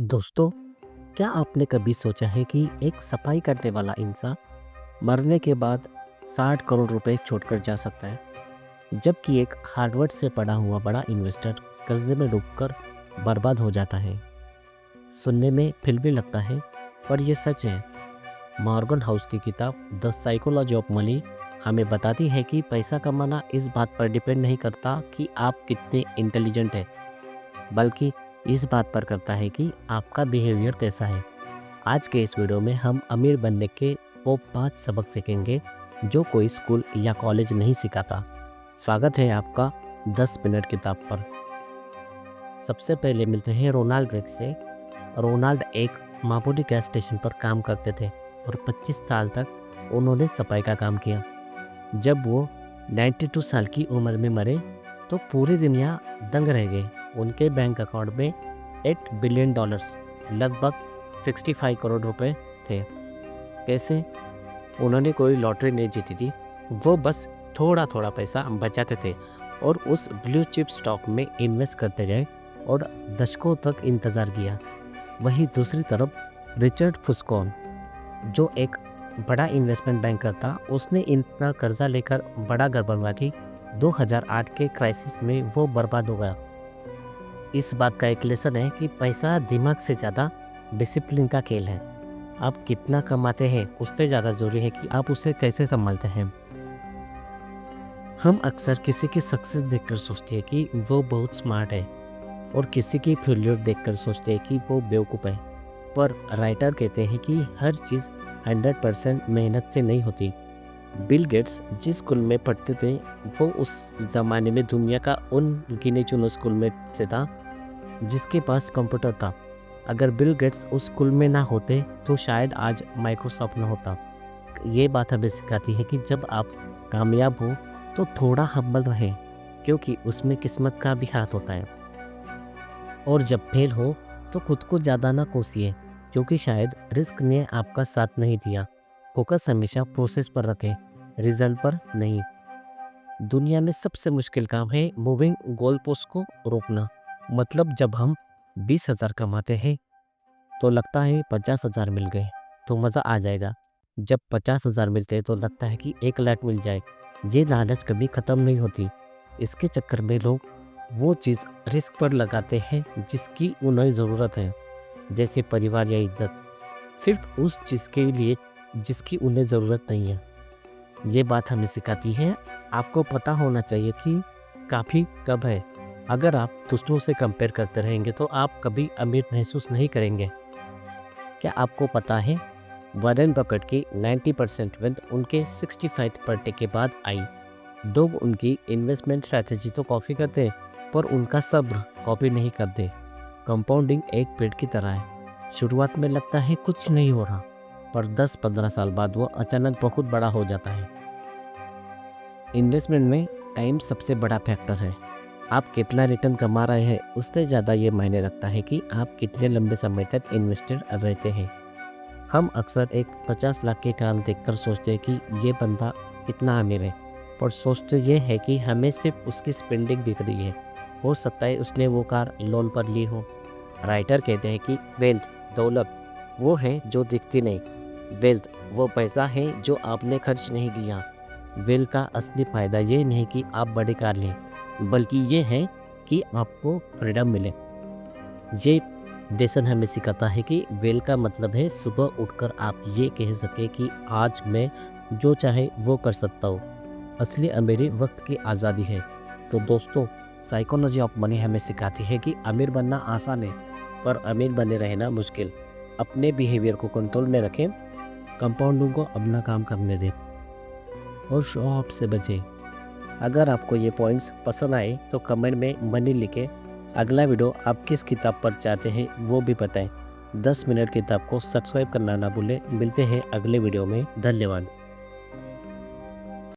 दोस्तों, क्या आपने कभी सोचा है कि एक सफाई करने वाला इंसान मरने के बाद 60 करोड़ रुपए छोड़कर जा सकता है, जबकि एक हार्वर्ड से पढ़ा हुआ बड़ा इन्वेस्टर कर्जे में डूबकर बर्बाद हो जाता है। सुनने में फिल्मी लगता है, पर यह सच है। मॉर्गन हाउस की किताब द साइकोलॉजी ऑफ मनी हमें बताती है कि पैसा कमाना इस बात पर डिपेंड नहीं करता कि आप कितने इंटेलिजेंट हैं, बल्कि इस बात पर करता है कि आपका बिहेवियर कैसा है। आज के इस वीडियो में हम अमीर बनने के वो 5 सबक सीखेंगे जो कोई स्कूल या कॉलेज नहीं सिखाता। स्वागत है आपका 10 मिनट किताब पर। सबसे पहले मिलते हैं रोनाल्ड रेक्स से। रोनाल्ड एक मामूली गैस स्टेशन पर काम करते थे और 25 साल तक उन्होंने सफाई का काम किया। जब वो 92 साल की उम्र में मरे तो पूरी दुनिया दंग रह गई। उनके बैंक अकाउंट में $8 बिलियन, लगभग 65 करोड़ रुपए थे। कैसे? उन्होंने कोई लॉटरी नहीं जीती थी, वो बस थोड़ा थोड़ा पैसा बचाते थे और उस ब्लू चिप स्टॉक में इन्वेस्ट करते गए और दशकों तक इंतज़ार किया। वहीं दूसरी तरफ रिचर्ड फुस्कोन, जो एक बड़ा इन्वेस्टमेंट बैंकर था, उसने इतना कर्जा लेकर बड़ा घर बनवाया कि 2008 के क्राइसिस में वो बर्बाद हो गया। इस बात का एक लेसन है कि पैसा दिमाग से ज़्यादा डिसिप्लिन का खेल है। आप कितना कमाते हैं उससे ज़्यादा ज़रूरी है कि आप उसे कैसे संभालते हैं। हम अक्सर किसी की सक्सेस देखकर सोचते हैं कि वो बहुत स्मार्ट है और किसी की फेल्योर देखकर सोचते हैं कि वो बेवकूफ़ है। पर राइटर कहते हैं कि हर चीज़ 100% मेहनत से नहीं होती। बिल गेट्स जिस स्कूल में पढ़ते थे वो उस ज़माने में दुनिया का उन गिने चुने स्कूल में से था जिसके पास कंप्यूटर था। अगर बिल गेट्स उस स्कूल में ना होते तो शायद आज माइक्रोसॉफ्ट ना होता। ये बात हमें सिखाती है कि जब आप कामयाब हो तो थोड़ा हम्बल रहें, क्योंकि उसमें किस्मत का भी हाथ होता है। और जब फेल हो तो खुद को ज़्यादा ना कोसिए, क्योंकि शायद रिस्क ने आपका साथ नहीं दिया। फोकस हमेशा प्रोसेस पर रखें, रिजल्ट पर नहीं। दुनिया में सबसे मुश्किल काम है मूविंग गोल पोस्ट को रोकना। मतलब जब हम 20,000 कमाते हैं तो लगता है 50,000 मिल गए तो मज़ा आ जाएगा। जब 50,000 मिलते हैं तो लगता है कि 1 लाख मिल जाए। ये लालच कभी ख़त्म नहीं होती। इसके चक्कर में लोग वो चीज़ रिस्क पर लगाते हैं जिसकी उन्हें ज़रूरत है, जैसे परिवार या इज्जत, सिर्फ उस चीज़ के लिए जिसकी उन्हें ज़रूरत नहीं है। ये बात हमें सिखाती है आपको पता होना चाहिए कि काफ़ी कब है। अगर आप दूसरों से कंपेयर करते रहेंगे तो आप कभी अमीर महसूस नहीं करेंगे। क्या आपको पता है वॉरेन बफेट की 90% वेल्थ उनके 65 बर्थडे के बाद आई। लोग उनकी इन्वेस्टमेंट स्ट्रैटेजी तो कॉपी करते पर उनका सब्र कॉपी नहीं करते। कंपाउंडिंग एक पेड़ की तरह है। शुरुआत में लगता है कुछ नहीं हो रहा, पर 10-15 साल बाद वो अचानक बहुत बड़ा हो जाता है। इन्वेस्टमेंट में टाइम सबसे बड़ा फैक्टर है। आप कितना रिटर्न कमा रहे हैं उससे ज़्यादा ये मायने रखता है कि आप कितने लंबे समय तक इन्वेस्टेड रहते हैं। हम अक्सर एक 50 लाख के कार देखकर सोचते हैं कि ये बंदा कितना अमीर है, पर सोचते ये है कि हमें सिर्फ उसकी स्पेंडिंग दिख रही है। हो सकता है उसने वो कार लोन पर ली हो। राइटर कहते हैं कि वेल्थ, दौलत, वो है जो दिखती नहीं। वेल्थ वो पैसा है जो आपने खर्च नहीं किया। वेल्थ का असली फ़ायदा ये नहीं कि आप बड़ी कार लें, बल्कि ये है कि आपको फ्रीडम मिले। ये लेसन हमें सिखाता है कि वेल का मतलब है सुबह उठकर आप ये कह सके कि आज मैं जो चाहे वो कर सकता हूँ। असली अमीरी वक्त की आज़ादी है। तो दोस्तों, साइकोलॉजी ऑफ मनी हमें सिखाती है कि अमीर बनना आसान है, पर अमीर बने रहना मुश्किल। अपने बिहेवियर को कंट्रोल में रखें, कंपाउंडिंग को अपना काम करने दें और शो ऑफ से बचें। अगर आपको ये पॉइंट्स पसंद आए तो कमेंट में मनी लिखें। अगला वीडियो आप किस किताब पर चाहते हैं वो भी बताएं। 10 मिनट किताब को सब्सक्राइब करना ना भूलें। मिलते हैं अगले वीडियो में। धन्यवाद।